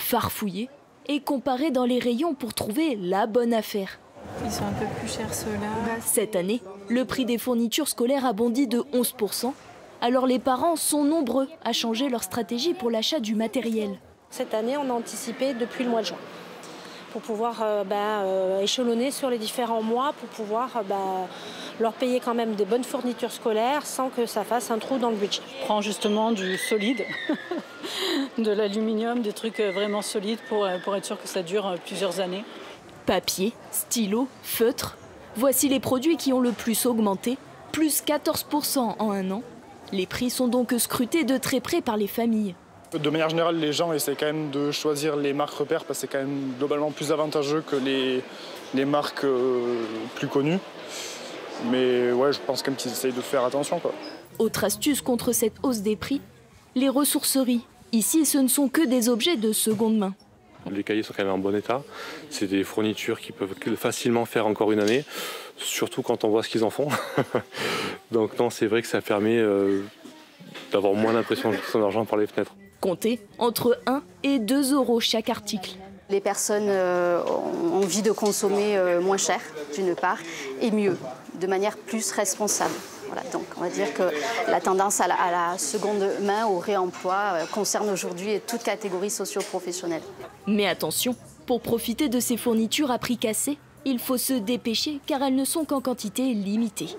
farfouiller et comparer dans les rayons pour trouver la bonne affaire. Ils sont un peu plus chers ceux-là. Cette année, le prix des fournitures scolaires a bondi de 11%. Alors les parents sont nombreux à changer leur stratégie pour l'achat du matériel. Cette année, on a anticipé depuis le mois de juin pour pouvoir échelonner sur les différents mois, pour pouvoir leur payer quand même des bonnes fournitures scolaires sans que ça fasse un trou dans le budget. Je prends justement du solide, de l'aluminium, des trucs vraiment solides pour être sûr que ça dure plusieurs années. Papier, stylo, feutre, voici les produits qui ont le plus augmenté, plus 14% en un an. Les prix sont donc scrutés de très près par les familles. De manière générale, les gens essaient quand même de choisir les marques repères parce que c'est quand même globalement plus avantageux que les marques plus connues. Mais ouais, je pense quand même qu'ils essayent de faire attention, quoi. Autre astuce contre cette hausse des prix, les ressourceries. Ici, ce ne sont que des objets de seconde main. Les cahiers sont quand même en bon état. C'est des fournitures qui peuvent facilement faire encore une année, surtout quand on voit ce qu'ils en font. Donc non, c'est vrai que ça permet d'avoir moins l'impression de jeter son argent par les fenêtres. Comptez entre 1 et 2 € chaque article. Les personnes ont envie de consommer moins cher, d'une part, et mieux, de manière plus responsable. Voilà, donc on va dire que la tendance à la seconde main, au réemploi, concerne aujourd'hui toute catégorie socio-professionnelle. Mais attention, pour profiter de ces fournitures à prix cassé, il faut se dépêcher car elles ne sont qu'en quantité limitée.